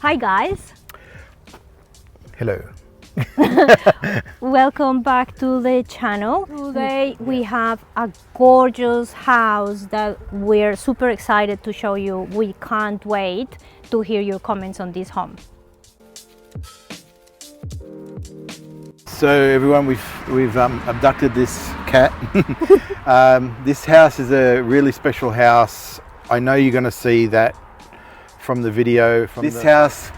Hi guys, Hello. welcome back to the channel. Today we have a gorgeous house that we're super excited to show you. We can't wait to hear your comments on this home. So everyone, we've abducted this cat. This house is a really special house. I know you're going to see that from the video. This house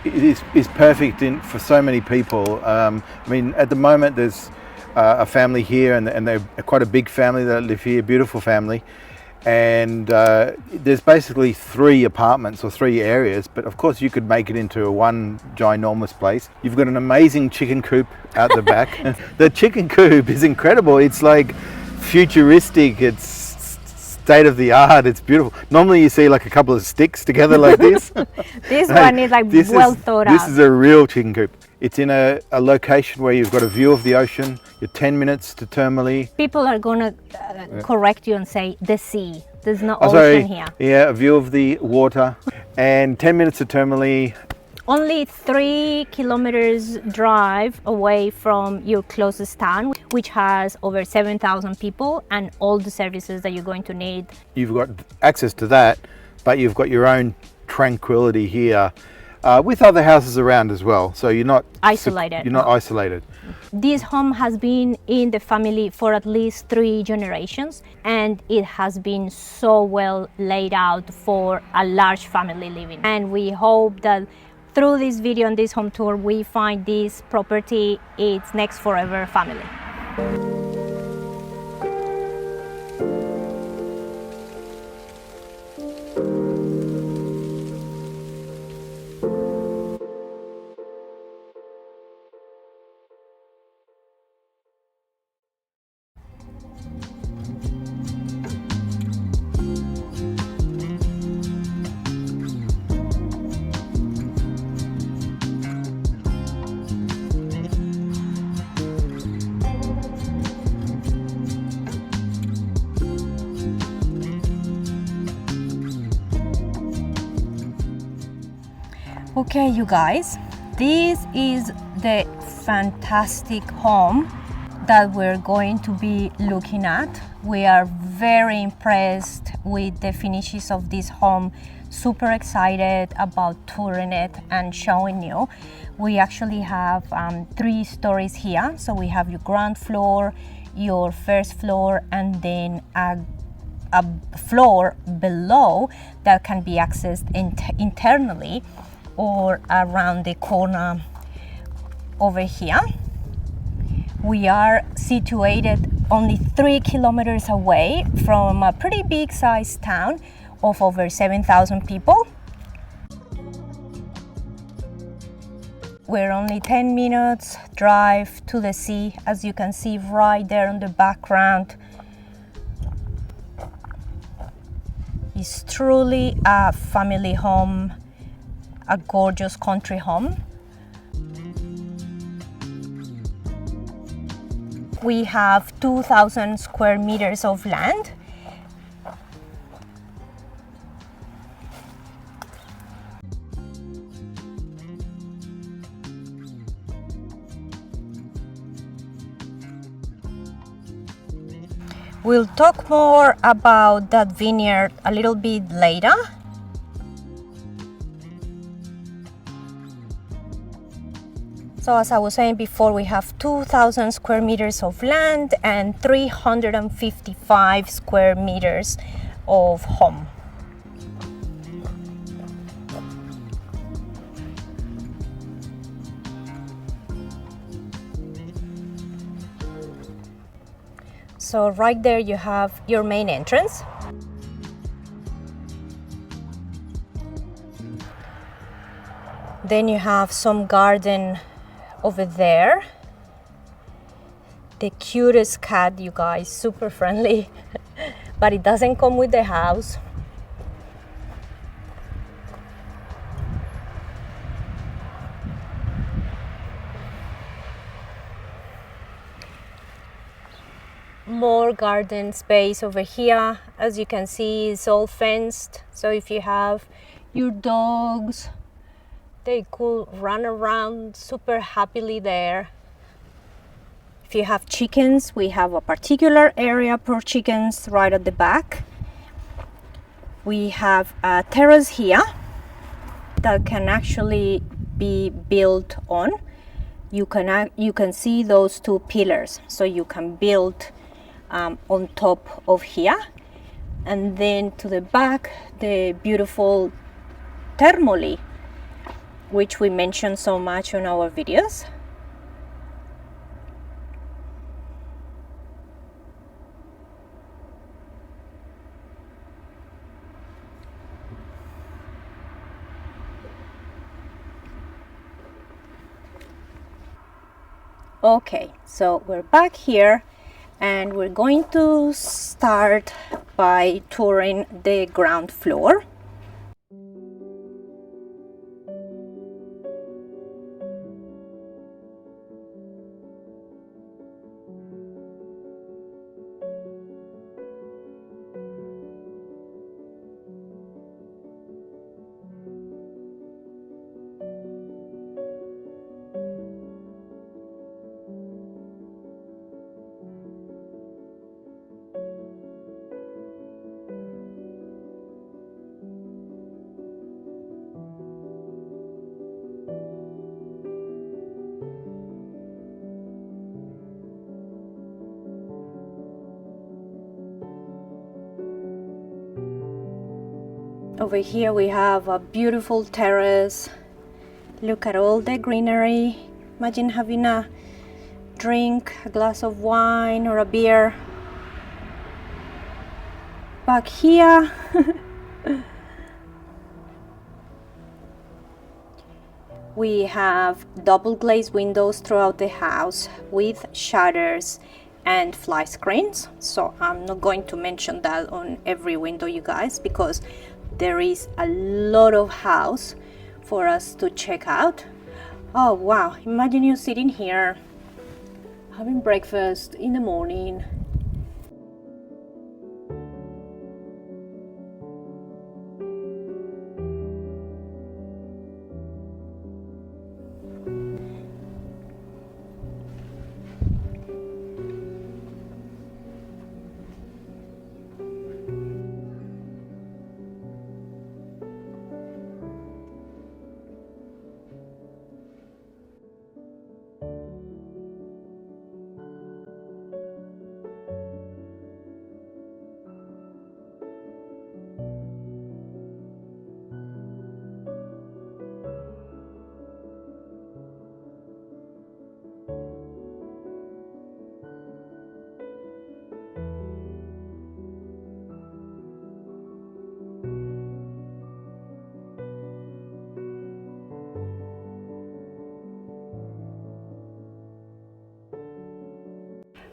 is perfect for so many people. I mean, at the moment there's a family here, and they're quite a big family that live here, beautiful family. And there's basically 3 apartments or 3 areas, but of course you could make it into one ginormous place. You've got an amazing chicken coop out the back. The chicken coop is incredible. It's like futuristic, it's state of the art, it's beautiful. Normally you see like a couple of sticks together like this. This one is like thought out. This is a real chicken coop. It's in a location where you've got a view of the ocean. You're 10 minutes to Termoli. People are gonna correct you and say the sea. There's no ocean here. Yeah, a view of the water. And 10 minutes to Termoli. Only 3 kilometers drive away from your closest town, which has over 7,000 people and all the services that you're going to need. You've got access to that, but you've got your own tranquility here with other houses around as well. So you're not isolated. You're not isolated. This home has been in the family for at least 3 generations, and it has been so well laid out for a large family living. And we hope that through this video and this home tour, we find this property its next forever family. Okay, you guys, this is the fantastic home that we're going to be looking at. We are very impressed with the finishes of this home, super excited about touring it and showing you. We actually have 3 stories here. So we have your ground floor, your first floor, and then a floor below that can be accessed internally or around the corner over here. We are situated only 3 kilometers away from a pretty big sized town of over 7,000 people. We're only 10 minutes drive to the sea, as you can see right there in the background. It's truly a family home, a gorgeous country home. We have 2,000 square meters of land. We'll talk more about that vineyard a little bit later. So as I was saying before, we have 2,000 square meters of land and 355 square meters of home. So right there you have your main entrance. Then you have some garden over there. The cutest cat, you guys, super friendly, but it doesn't come with the house. More garden space over here. As you can see, it's all fenced, so if you have your dogs, They could run around super happily there. If you have chickens, we have a particular area for chickens right at the back. We have a terrace here that can actually be built on. You can see those two pillars, so you can build on top of here. And then to the back, the beautiful thermally, which we mention so much on our videos. Okay, so we're back here and we're going to start by touring the ground floor. Over here we have a beautiful terrace. Look at all the greenery. Imagine having a drink, a glass of wine or a beer. Back here we have double glazed windows throughout the house with shutters and fly screens. So I'm not going to mention that on every window, you guys, because there is a lot of house for us to check out. Oh wow, imagine you sitting here having breakfast in the morning.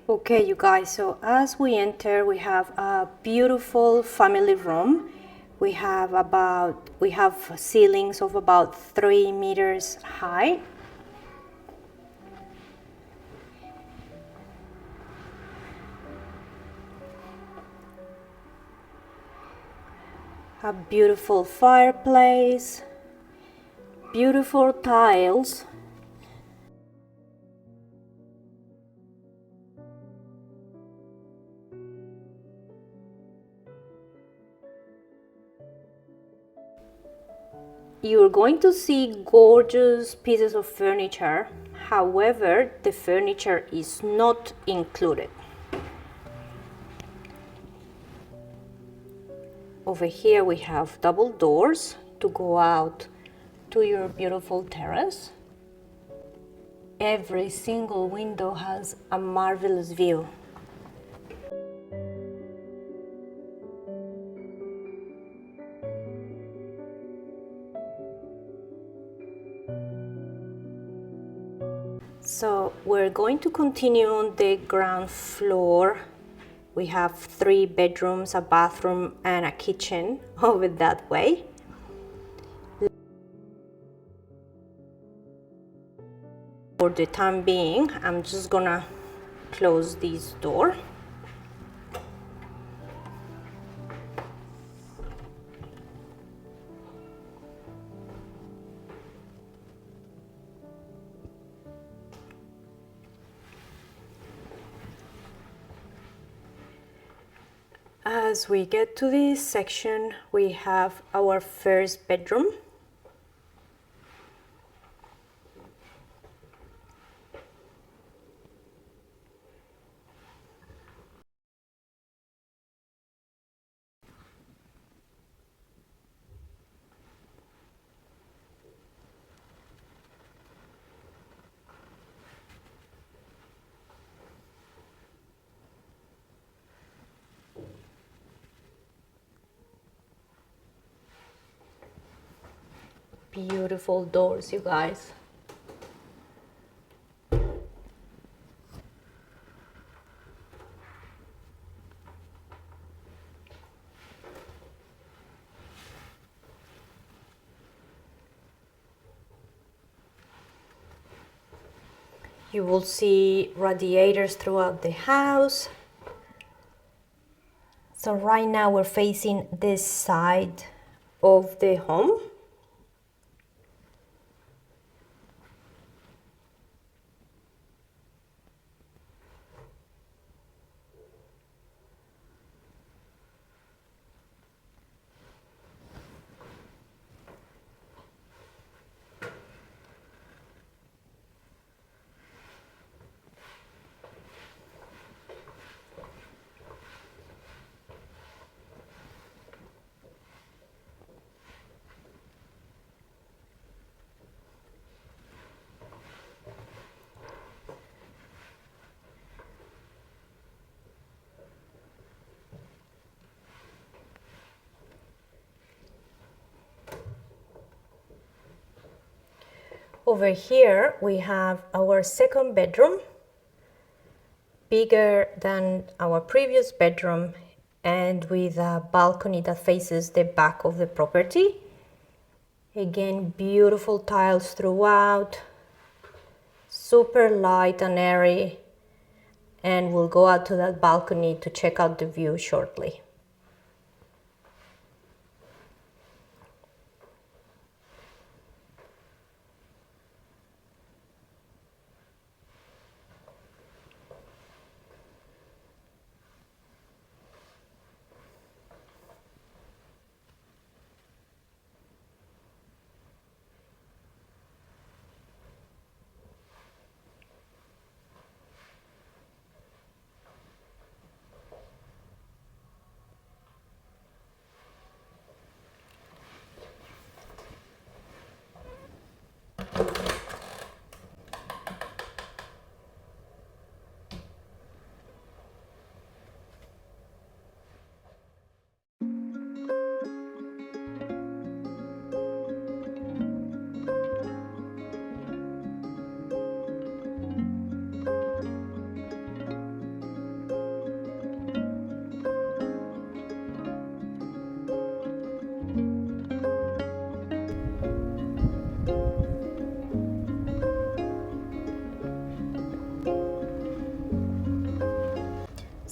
Okay, you guys, so as we enter, we have a beautiful family room. We have ceilings of about 3 meters high. A beautiful fireplace, beautiful tiles. You're going to see gorgeous pieces of furniture. However, the furniture is not included. Over here we have double doors to go out to your beautiful terrace. Every single window has a marvelous view. So we're going to continue on the ground floor. We have 3 bedrooms, a bathroom and a kitchen over that way. For the time being, I'm just gonna close this door. As we get to this section, we have our first bedroom. Beautiful doors, you guys. You will see radiators throughout the house. So right now we're facing this side of the home. Over here we have our second bedroom, bigger than our previous bedroom and with a balcony that faces the back of the property. Again, beautiful tiles throughout, super light and airy, and we'll go out to that balcony to check out the view shortly.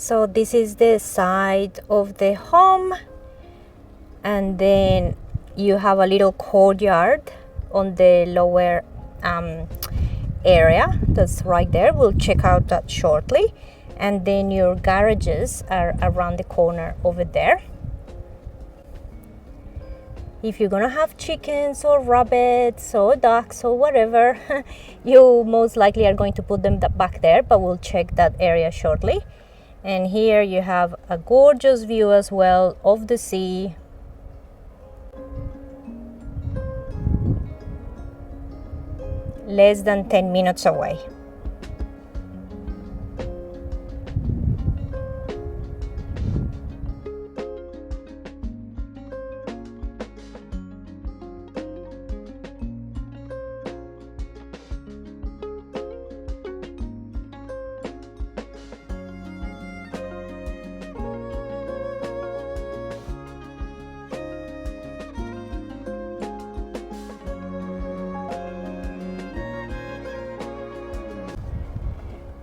So this is the side of the home, and then you have a little courtyard on the lower area that's right there. We'll check out that shortly. And then your garages are around the corner over there. If you're gonna have chickens or rabbits or ducks or whatever, you most likely are going to put them back there, but we'll check that area shortly. And here you have a gorgeous view as well of the sea. Less than 10 minutes away.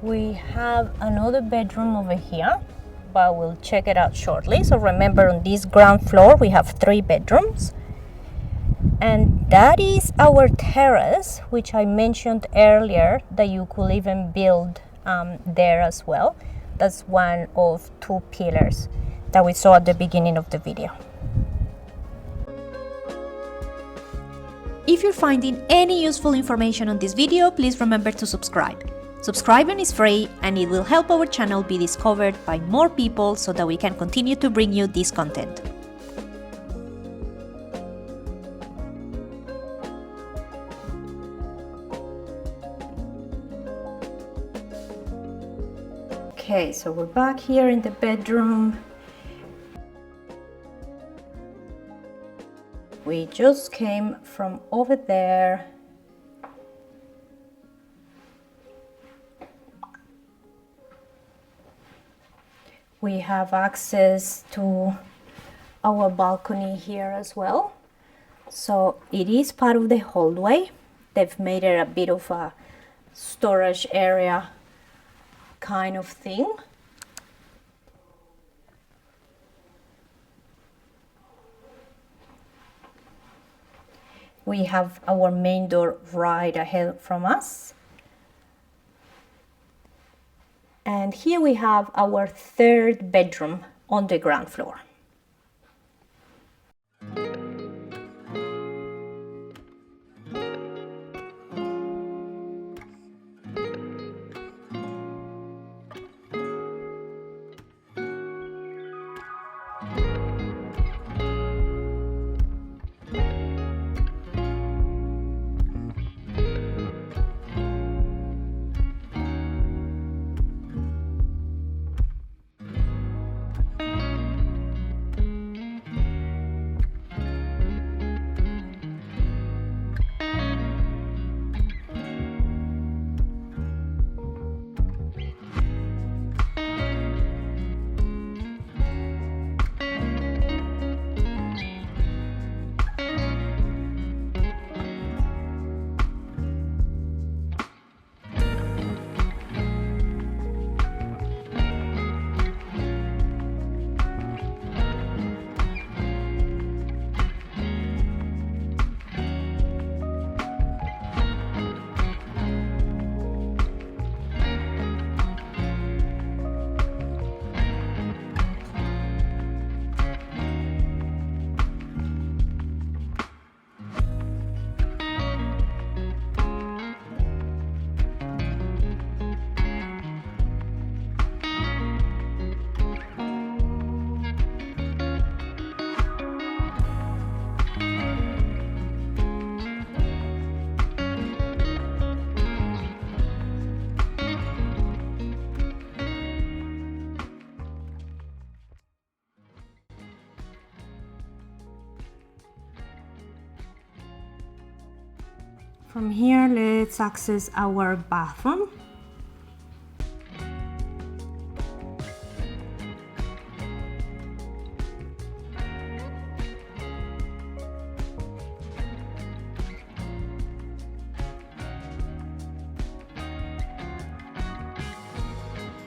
We have another bedroom over here, but we'll check it out shortly. So remember, on this ground floor we have 3 bedrooms, and that is our terrace, which I mentioned earlier that you could even build there as well. That's one of 2 pillars that we saw at the beginning of the video. If you're finding any useful information on this video, please remember to subscribe. Subscribing is free and it will help our channel be discovered by more people so that we can continue to bring you this content. Okay, so we're back here in the bedroom. We just came from over there. We have access to our balcony here as well. So it is part of the hallway. They've made it a bit of a storage area kind of thing. We have our main door right ahead from us. And here we have our third bedroom on the ground floor. From here, let's access our bathroom.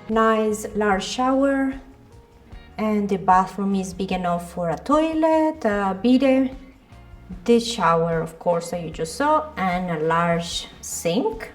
Nice large shower, and the bathroom is big enough for a toilet, a bidet, the shower of course that you just saw, and a large sink.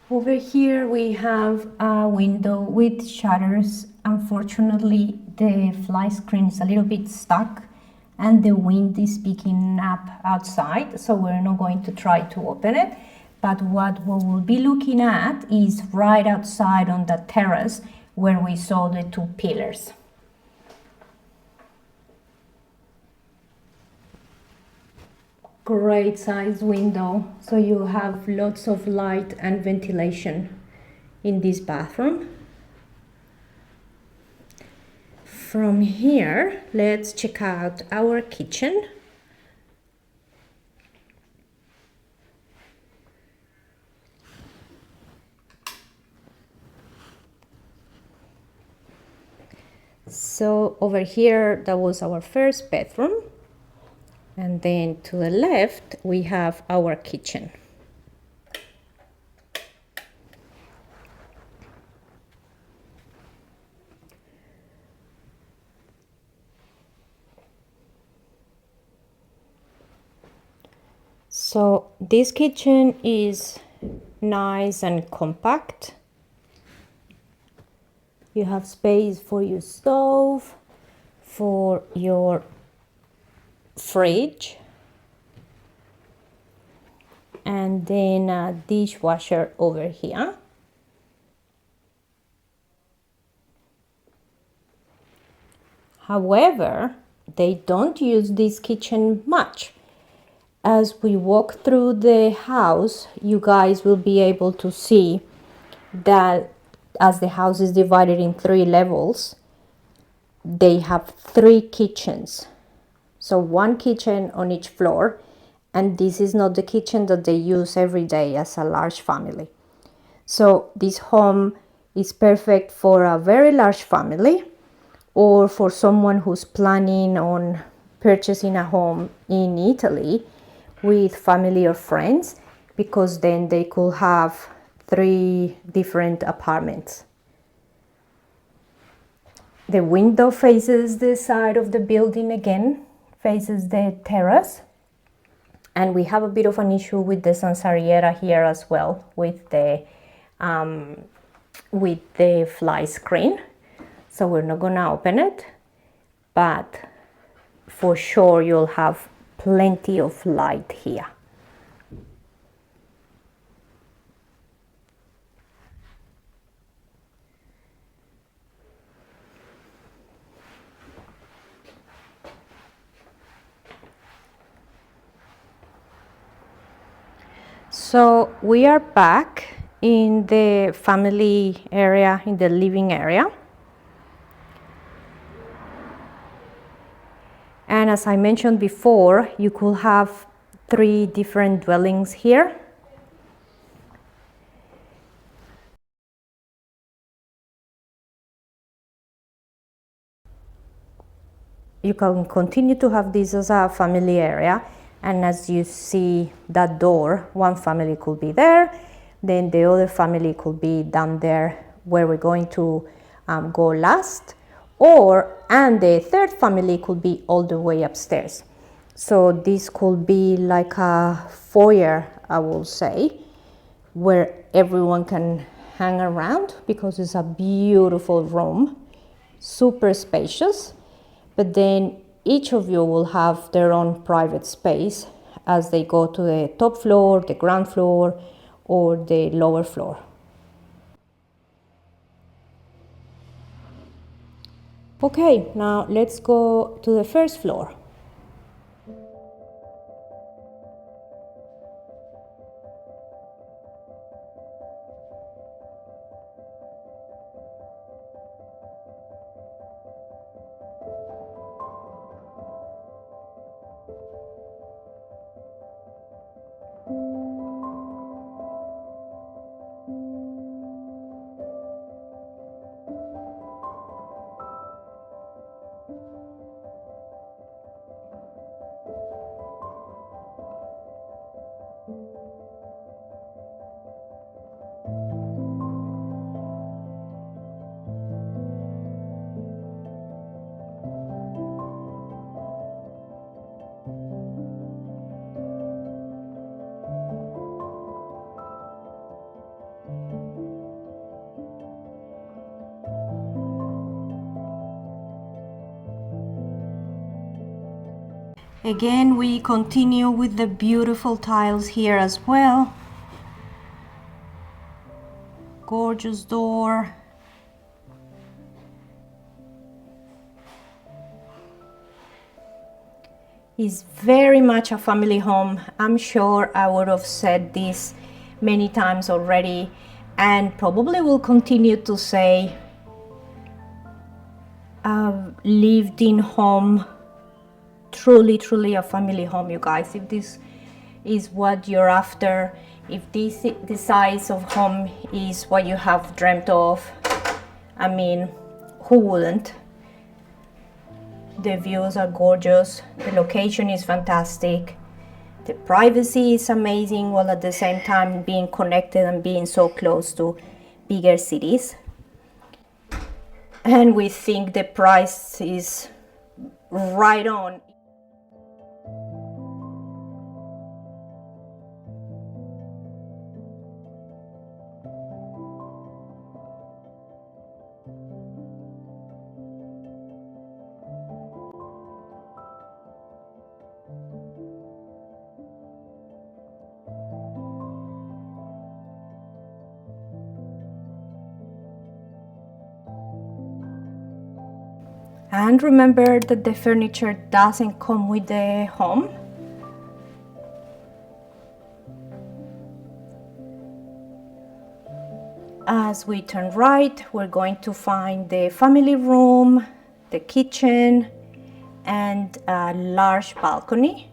Over here we have a window with shutters. Unfortunately, the fly screen is a little bit stuck and the wind is picking up outside, so we're not going to try to open it. But what we will be looking at is right outside on the terrace where we saw the two pillars. Great size window, so you have lots of light and ventilation in this bathroom. From here, let's check out our kitchen. So over here, that was our first bedroom. And then to the left, we have our kitchen. So this kitchen is nice and compact. You have space for your stove, for your fridge, and then a dishwasher over here. However, they don't use this kitchen much. As we walk through the house, you guys will be able to see that as the house is divided in 3 levels, they have 3 kitchens. So 1 kitchen on each floor, and this is not the kitchen that they use every day as a large family. So this home is perfect for a very large family or for someone who's planning on purchasing a home in Italy with family or friends, because then they could have 3 different apartments. The window faces the side of the building again, faces the terrace. And we have a bit of an issue with the Sansariera here as well, with the fly screen. So we're not gonna open it, but for sure you'll have plenty of light here. So we are back in the family area, in the living area. And as I mentioned before, you could have 3 different dwellings here. You can continue to have this as a family area, and as you see that door, one family could be there, then the other family could be down there where we're going to go last, and the third family could be all the way upstairs. So this could be like a foyer, I will say, where everyone can hang around, because it's a beautiful room, super spacious. But then each of you will have their own private space as they go to the top floor, the ground floor, or the lower floor. Okay, now let's go to the first floor. Again, we continue with the beautiful tiles here as well. Gorgeous door. It's very much a family home. I'm sure I would have said this many times already, and probably will continue to say, lived in home. Truly a family home, you guys. If this is what you're after, if the size of home is what you have dreamt of, I mean, who wouldn't? The views are gorgeous, the location is fantastic, the privacy is amazing, while at the same time being connected and being so close to bigger cities. And we think the price is right on. And remember that the furniture doesn't come with the home. As we turn right, we're going to find the family room, the kitchen, and a large balcony.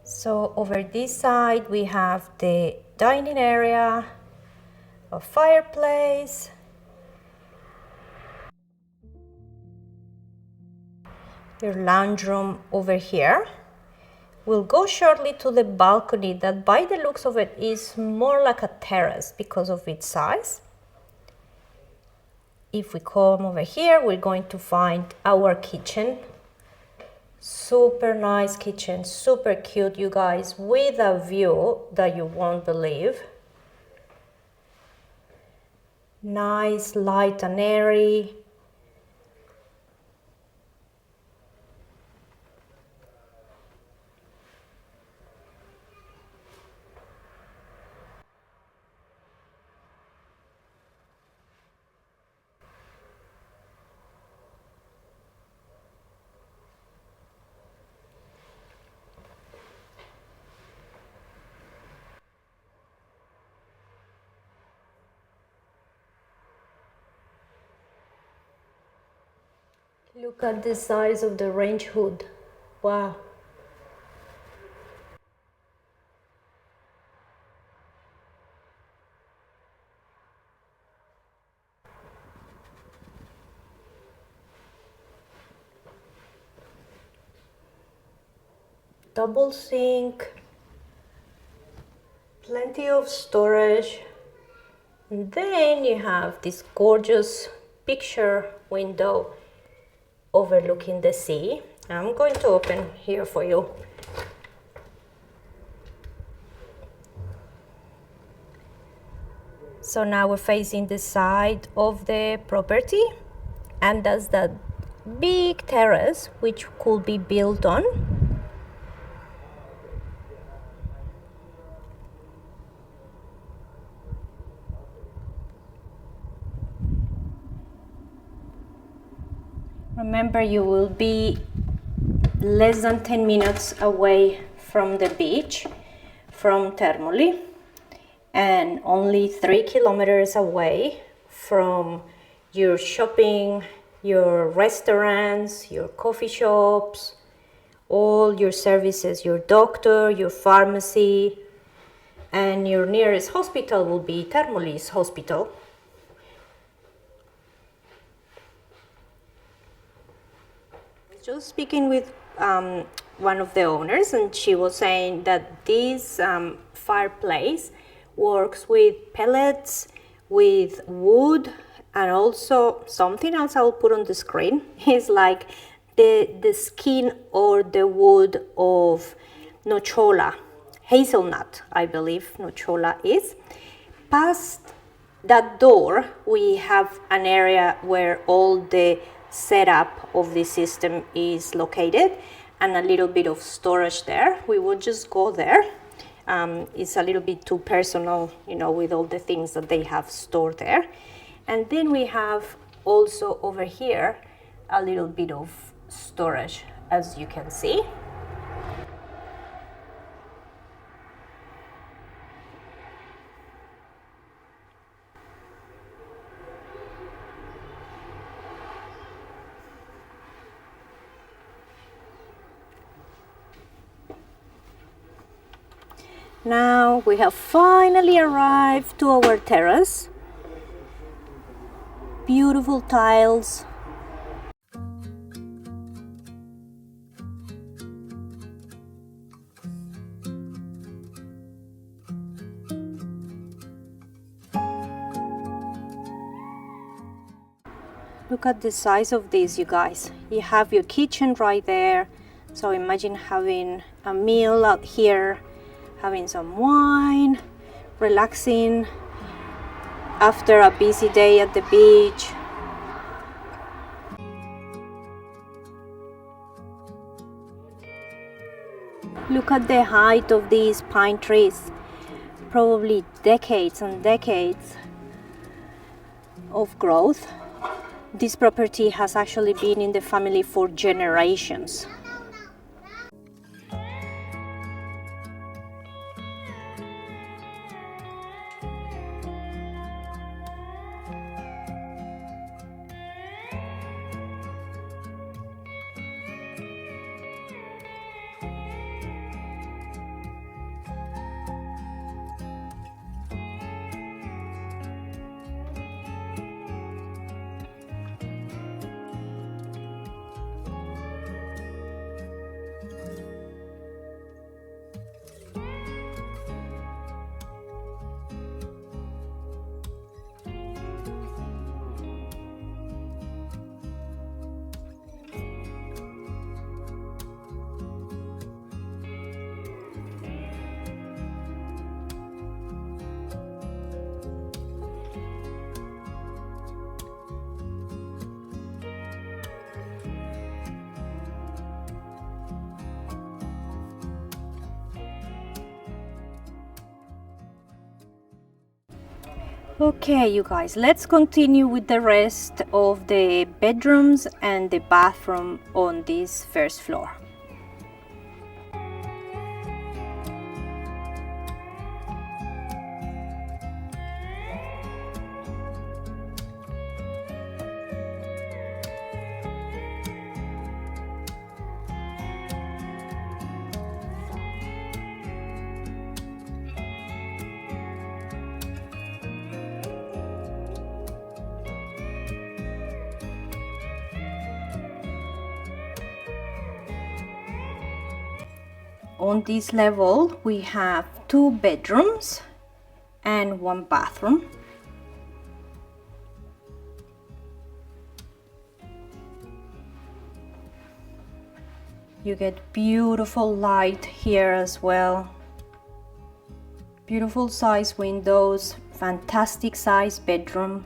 So over this side we have the dining area, a fireplace, your lounge room over here. We'll go shortly to the balcony that by the looks of it is more like a terrace because of its size. If we come over here, we're going to find our kitchen. Super nice kitchen, super cute, you guys, with a view that you won't believe. Nice, light and airy. Look at the size of the range hood. Wow. Double sink, plenty of storage. And then you have this gorgeous picture window overlooking the sea. I'm going to open here for you. So now we're facing the side of the property, and that's that big terrace which could be built on. Remember, you will be less than 10 minutes away from the beach, from Termoli, and only 3 kilometers away from your shopping, your restaurants, your coffee shops, all your services, your doctor, your pharmacy, and your nearest hospital will be Termoli's hospital. just speaking with one of the owners, and she was saying that this fireplace works with pellets, with wood, and also something else I'll put on the screen is like the skin or the wood of nochola, hazelnut, I believe nochola is. Past that door, we have an area where all the setup of the system is located and a little bit of storage there. We will just go there. It's a little bit too personal, you know, with all the things that they have stored there. And then we have also over here a little bit of storage, as you can see. Now we have finally arrived to our terrace. Beautiful tiles. Look at the size of this, you guys. You have your kitchen right there. So imagine having a meal out here, having some wine, relaxing after a busy day at the beach. Look at the height of these pine trees. Probably decades and decades of growth. This property has actually been in the family for generations. Okay, you guys, let's continue with the rest of the bedrooms and the bathroom on this first floor. On this level, we have 2 bedrooms and 1 bathroom. You get beautiful light here as well. Beautiful size windows, fantastic size bedroom.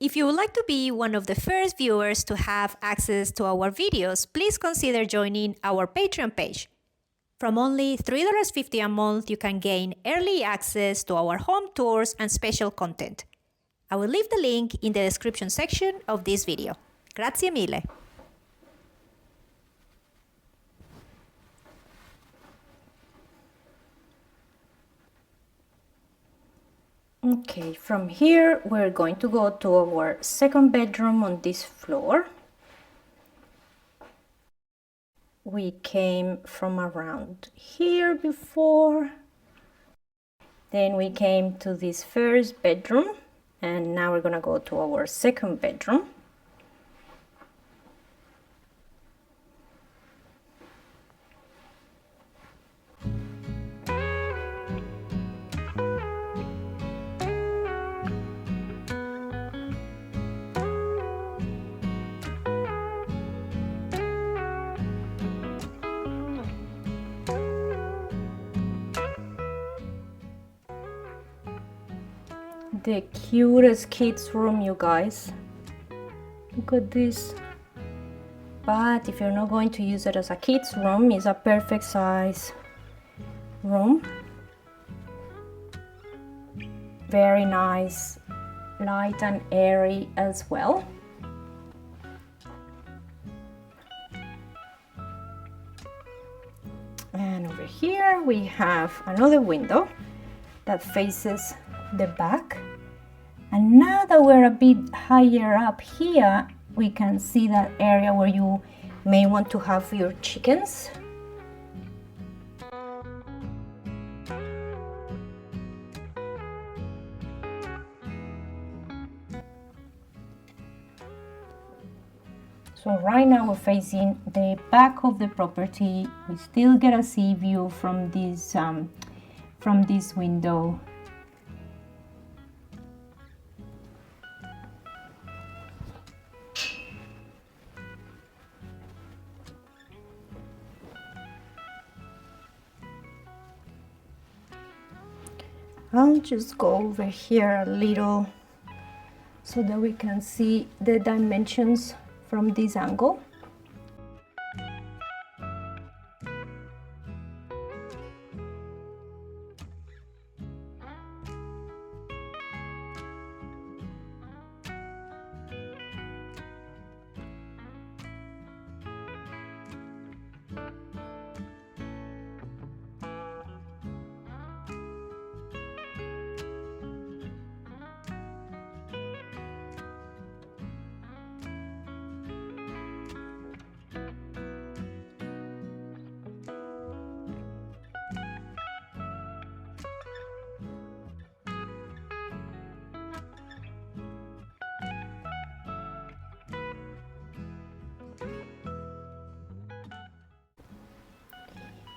If you would like to be one of the first viewers to have access to our videos, please consider joining our Patreon page. From only $3.50 a month, you can gain early access to our home tours and special content. I will leave the link in the description section of this video. Grazie mille! Okay, from here we're going to go to our second bedroom on this floor. We came from around here before. Then we came to this first bedroom, and now we're gonna go to our second bedroom. The cutest kids room, you guys. Look at this. But if you're not going to use it as a kids room, it's a perfect size room. Very nice, light and airy as well. And over here we have another window that faces the back. And now that we're a bit higher up here, we can see that area where you may want to have your chickens. So right now we're facing the back of the property. We still get a sea view from this window. I'll just go over here a little so that we can see the dimensions from this angle.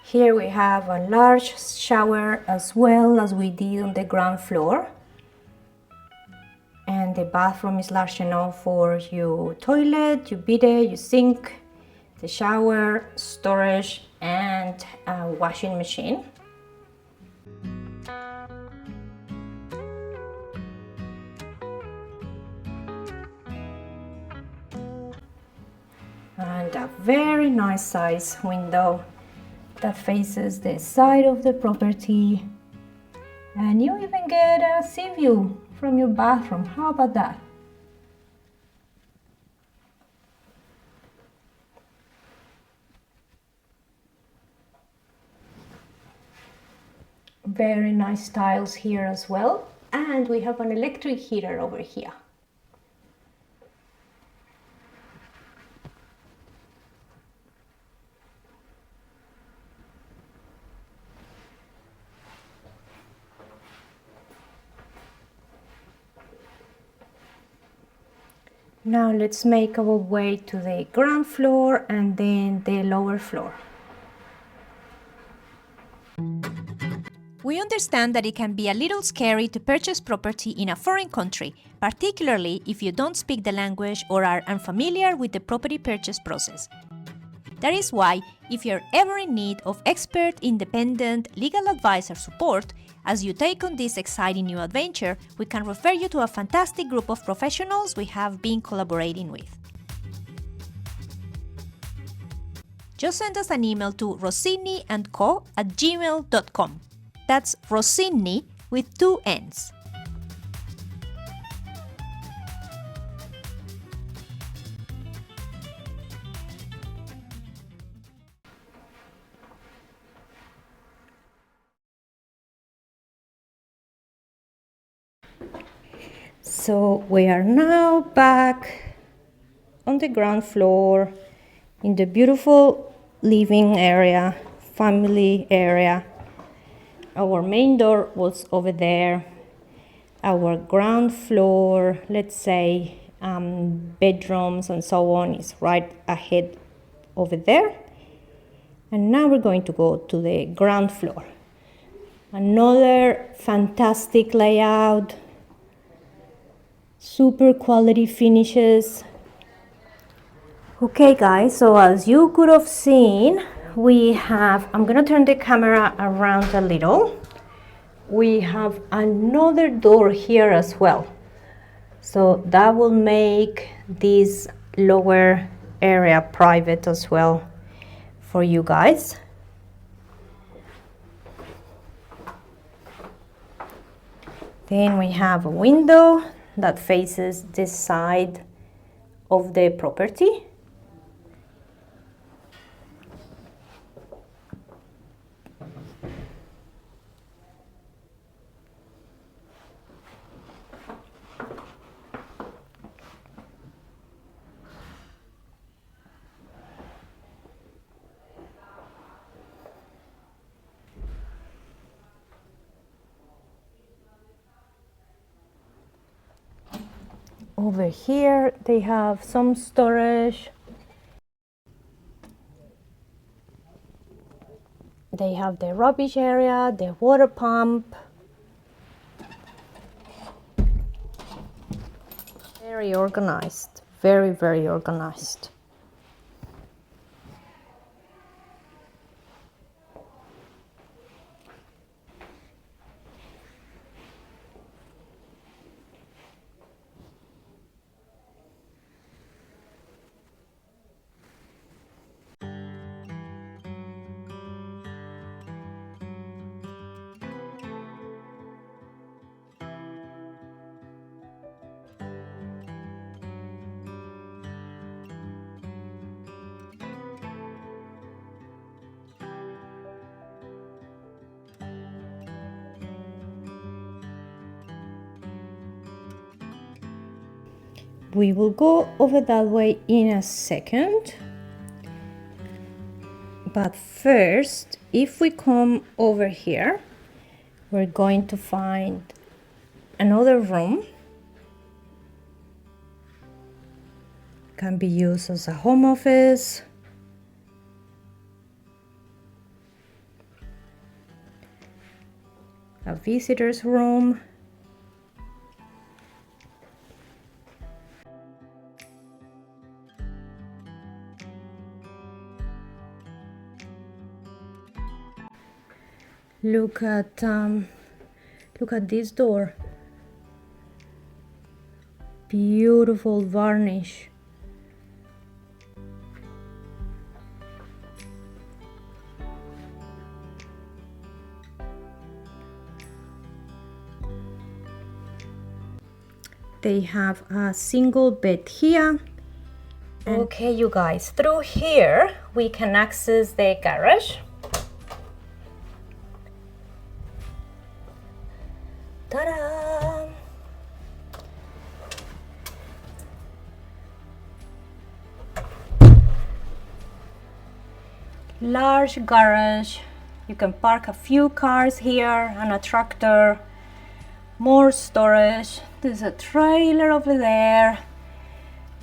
Here we have a large shower as well as we did on the ground floor. And the bathroom is large enough for your toilet, your bidet, your sink, the shower, storage, and a washing machine. And a very nice size window that faces the side of the property, and you even get a sea view from your bathroom. How about that? Very nice tiles here as well, and we have an electric heater over here. Now let's make our way to the ground floor and then the lower floor. We understand that it can be a little scary to purchase property in a foreign country, particularly if you don't speak the language or are unfamiliar with the property purchase process. That is why, if you're ever in need of expert, independent legal advice or support, as you take on this exciting new adventure, we can refer you to a fantastic group of professionals we have been collaborating with. Just send us an email to rossiniandco@gmail.com. That's Rossinni with 2 N's. So we are now back on the ground floor in the beautiful living area, family area. Our main door was over there. Our ground floor, let's say bedrooms and so on, is right ahead over there. And now we're going to go to the ground floor. Another fantastic layout, super quality finishes. Okay guys, so as you could have seen, we have, I'm gonna turn the camera around a little. We have another door here as well. So that will make this lower area private as well for you guys. Then we have a window that faces this side of the property. Over here they have some storage. They have the rubbish area, the water pump. Very organized, very, very organized. We will go over that way in a second. But first, if we come over here, we're going to find another room. Can be used as a home office. A visitor's room. Look at this door. Beautiful varnish. They have a single bed here. Okay, you guys, through here we can access the garage. Ta-da! Large garage. You can park a few cars here and a tractor. More storage. There's a trailer over there.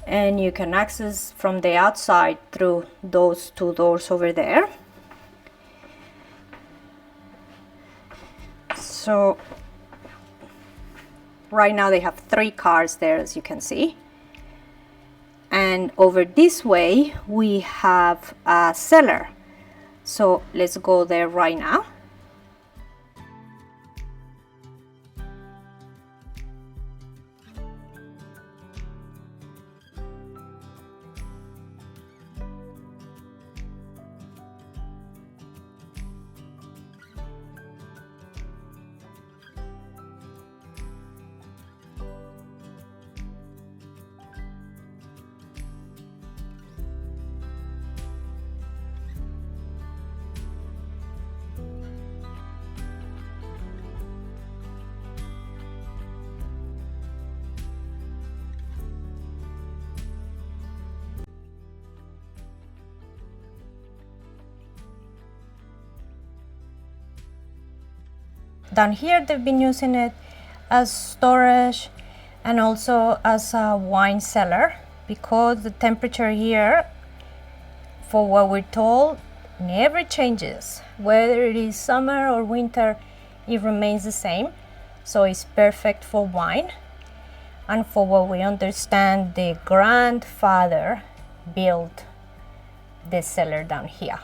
And you can access from the outside through those two doors over there. So right now they have 3 cars there, as you can see. and over this way we have a cellar. So let's go there right now. Down here they've been using it as storage and also as a wine cellar, because the temperature here, for what we're told, never changes. Whether it is summer or winter, it remains the same. So it's perfect for wine. And for what we understand, the grandfather built the cellar down here.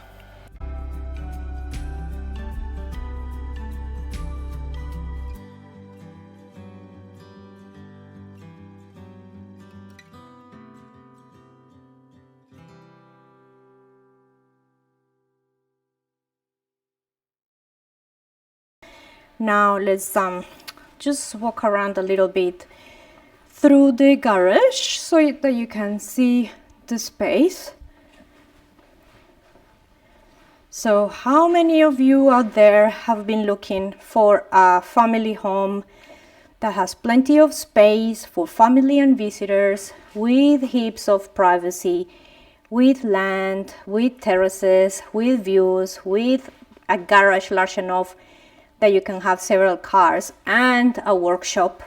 Now let's just walk around a little bit through the garage so that you can see the space. So how many of you out there have been looking for a family home that has plenty of space for family and visitors, with heaps of privacy, with land, with terraces, with views, with a garage large enough that you can have several cars, and a workshop,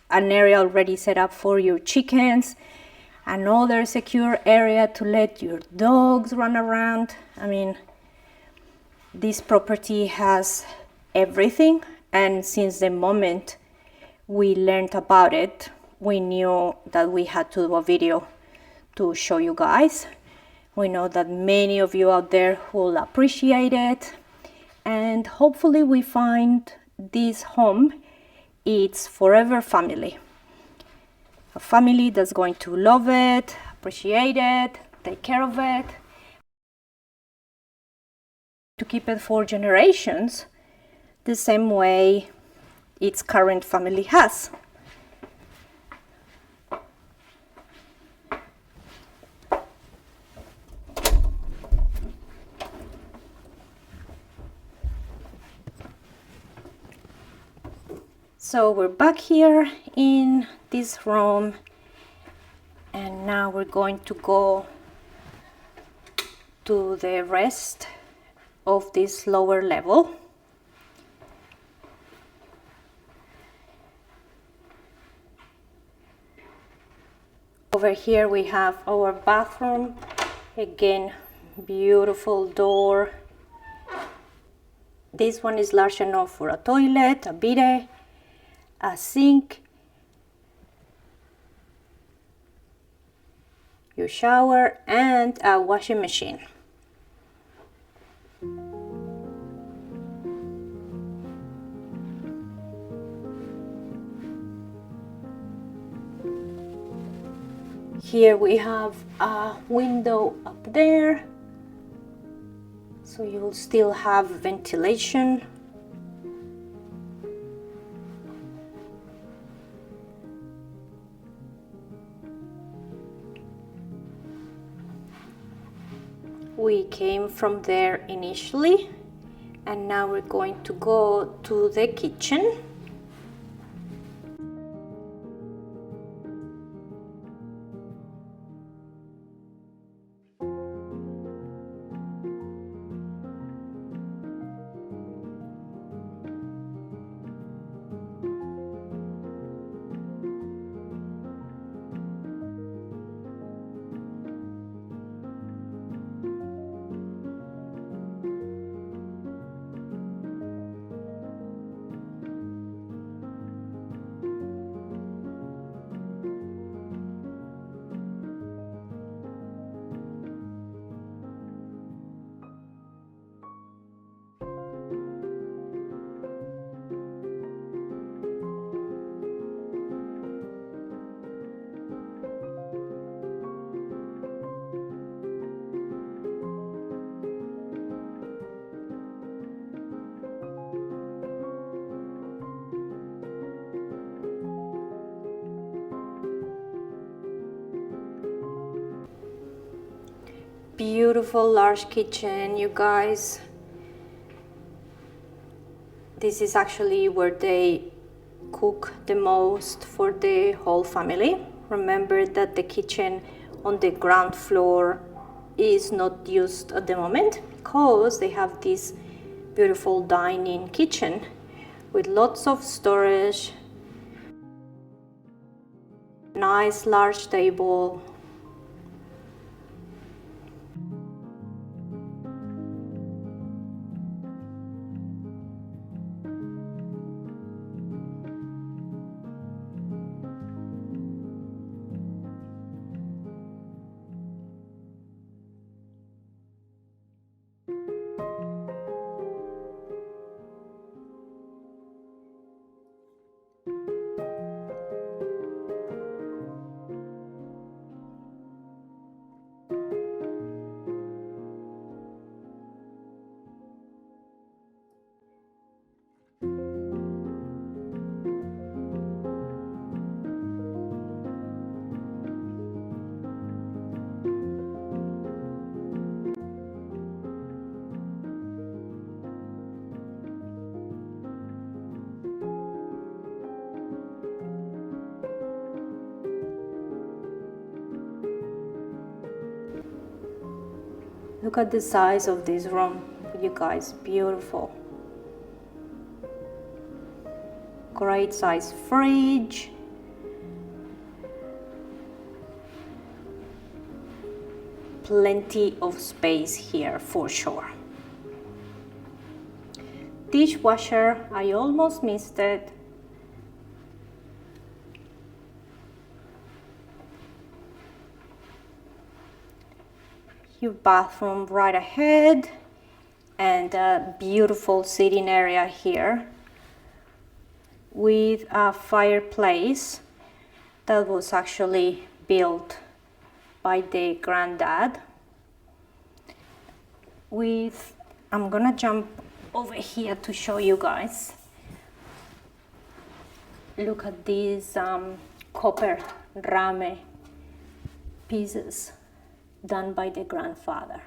an area already set up for your chickens, another secure area to let your dogs run around? I mean, this property has everything, and since the moment we learned about it, we knew that we had to do a video to show you guys. We know that many of you out there will appreciate it, and hopefully we find this home its forever family. A family that's going to love it, appreciate it, take care of it, to keep it for generations the same way its current family has. So we're back here in this room, and now we're going to go to the rest of this lower level. Over here we have our bathroom. Again, beautiful door. This one is large enough for a toilet, a bidet, a sink, your shower, and a washing machine. Here we have a window up there, so you will still have ventilation. We came from there initially, and now we're going to go to the kitchen. beautiful large kitchen, you guys. This is actually where they cook the most for the whole family. Remember that the kitchen on the ground floor is not used at the moment because they have this beautiful dining kitchen with lots of storage, nice large table. Look at the size of this room, you guys, beautiful. Great size fridge. Plenty of space here for sure. Dishwasher, I almost missed it. Your bathroom right ahead, and a beautiful sitting area here with a fireplace that was actually built by the granddad. I'm gonna jump over here to show you guys. Look at these copper rame pieces done by the grandfather.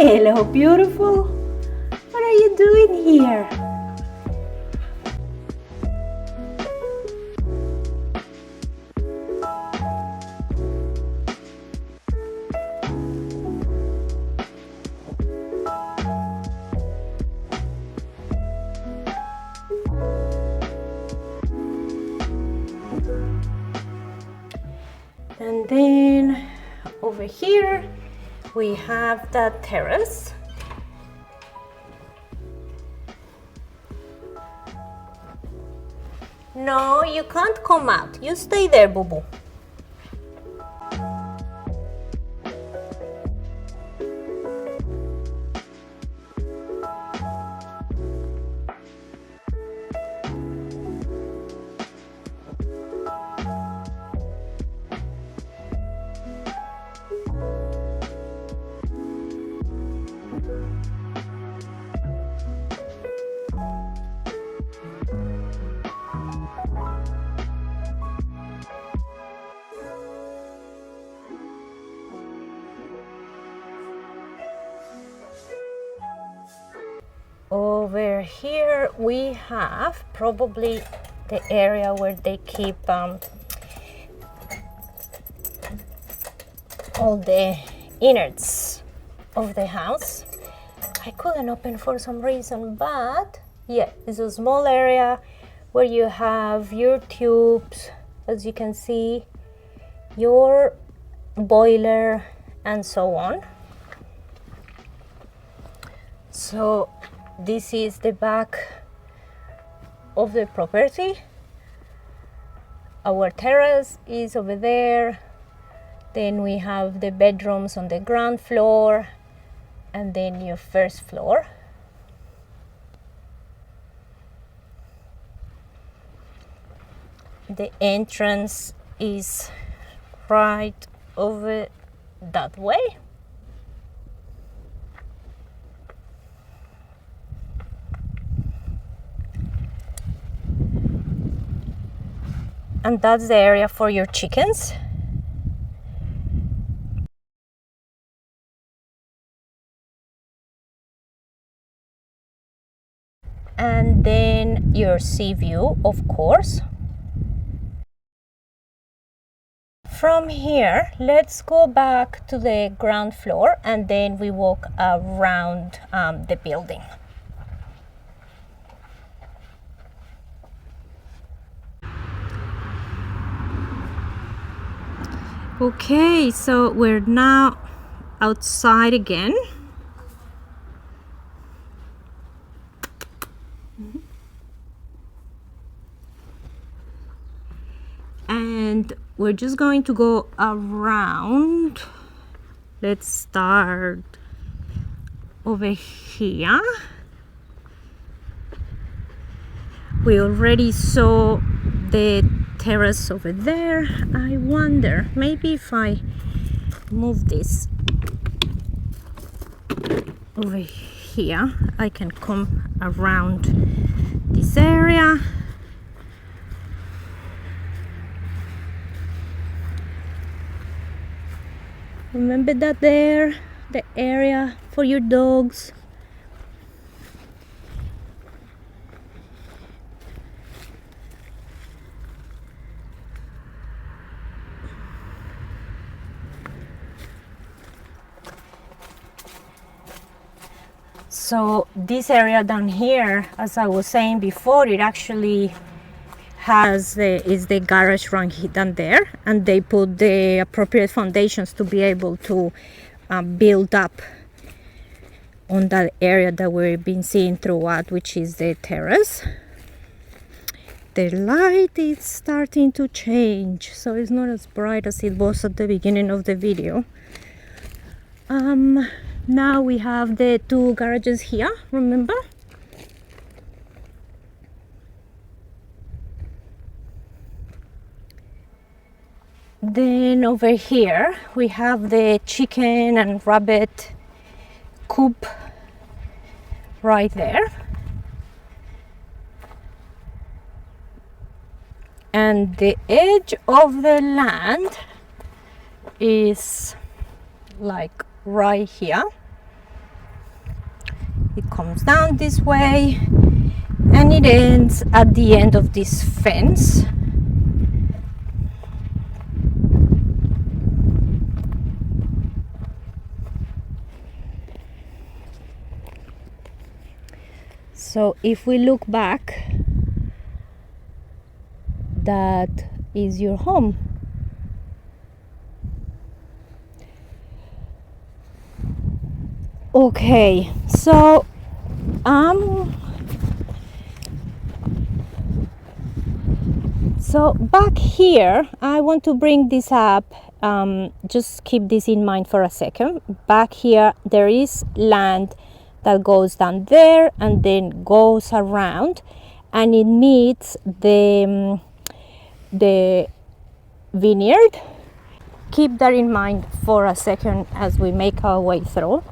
Hello, beautiful. What are you doing here? And then over here we have the terrace. No, you can't come out. You stay there, Boo Boo. Over here we have probably the area where they keep all the innards of the house. I couldn't open for some reason, but yeah, it's a small area where you have your tubes, as you can see, your boiler, and so on. So this is the back of the property. Our terrace is over there. Then we have the bedrooms on the ground floor, and then your first floor. The entrance is right over that way. And that's the area for your chickens. And then your sea view, of course. From here, let's go back to the ground floor and then we walk around the building. Okay, so we're now outside again. And we're just going to go around. Let's start over here. We already saw the terrace over there. I wonder, maybe if I move this over here, I can come around this area. Remember that there, the area for your dogs. So this area down here, as I was saying before, it actually is the garage run down there, and they put the appropriate foundations to be able to build up on that area that we've been seeing throughout, which is the terrace. The light is starting to change, so it's not as bright as it was at the beginning of the video. Now we have the two garages here, remember? Then over here we have the chicken and rabbit coop right there. And the edge of the land is like right here. It comes down this way and it ends at the end of this fence. So if we look back, that is your home. Okay, so back here, I want to bring this up. Just keep this in mind for a second. Back here, there is land that goes down there and then goes around, and it meets the vineyard. Keep that in mind for a second as we make our way through.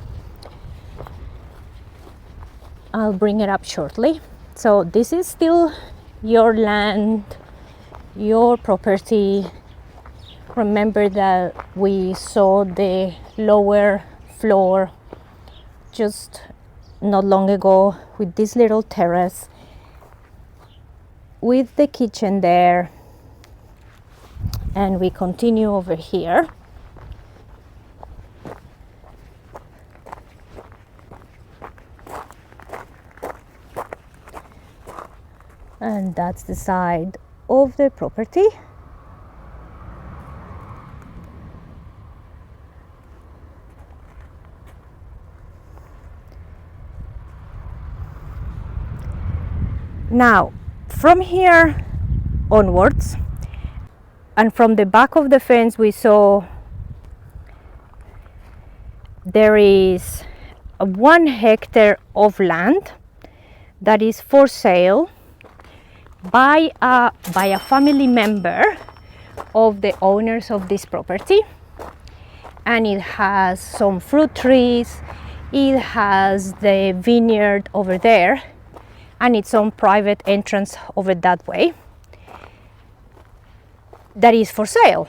I'll bring it up shortly. So this is still your land, your property. Remember that we saw the lower floor just not long ago with this little terrace with the kitchen there, and we continue over here. And that's the side of the property. Now, from here onwards, and from the back of the fence we saw there is 1 hectare of land that is for sale by a family member of the owners of this property, and it has some fruit trees, it has the vineyard over there, and its own private entrance over that way that is for sale,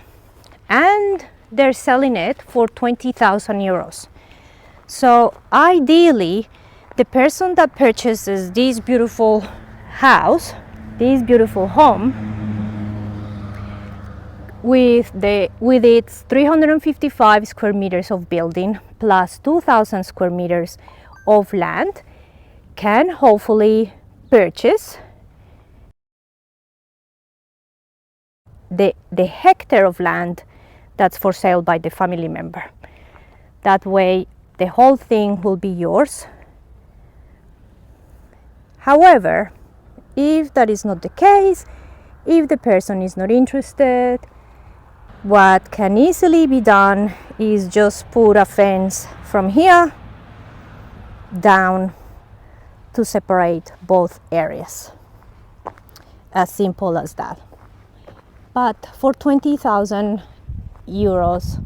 and they're selling it for 20,000 euros. So ideally, the person that purchases this beautiful house, this beautiful home, with its 355 square meters of building plus 2,000 square meters of land, can hopefully purchase the hectare of land that's for sale by the family member. That way the whole thing will be yours. However, if that is not the case, if the person is not interested, what can easily be done is just put a fence from here down to separate both areas. As simple as that. But for 20,000 euros,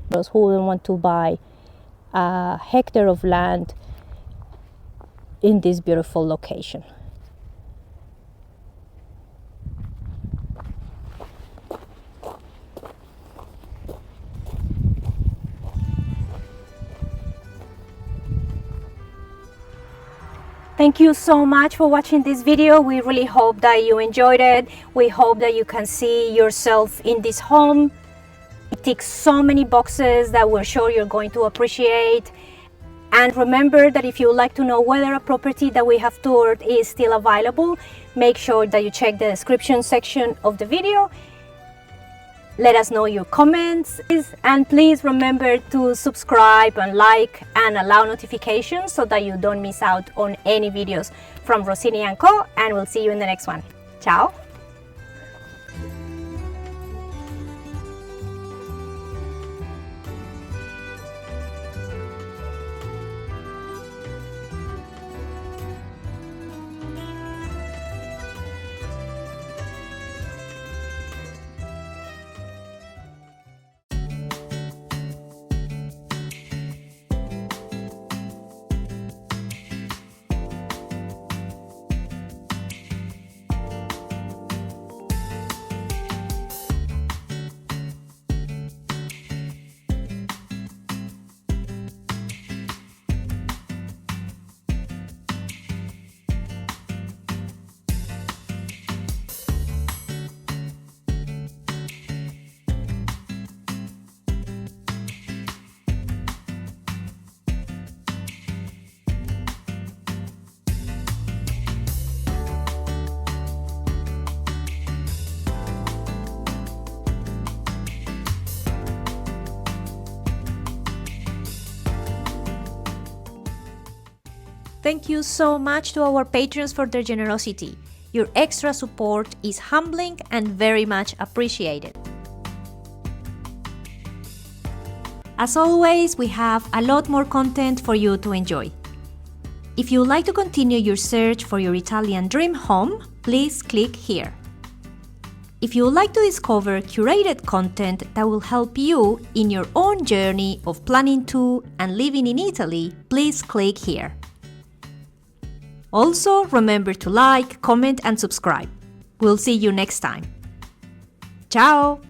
those who will want to buy a hectare of land in this beautiful location. Thank you so much for watching this video. We really hope that you enjoyed it. We hope that you can see yourself in this home. It ticks so many boxes that we're sure you're going to appreciate. And remember that if you would like to know whether a property that we have toured is still available, make sure that you check the description section of the video. Let us know your comments, and please remember to subscribe and like and allow notifications so that you don't miss out on any videos from Rossinni and Co, and we'll see you in the next one. Ciao! Thank you so much to our patrons for their generosity. Your extra support is humbling and very much appreciated. As always, we have a lot more content for you to enjoy. If you would like to continue your search for your Italian dream home, please click here. If you would like to discover curated content that will help you in your own journey of planning to and living in Italy, please click here. Also, remember to like, comment and subscribe. We'll see you next time. Ciao!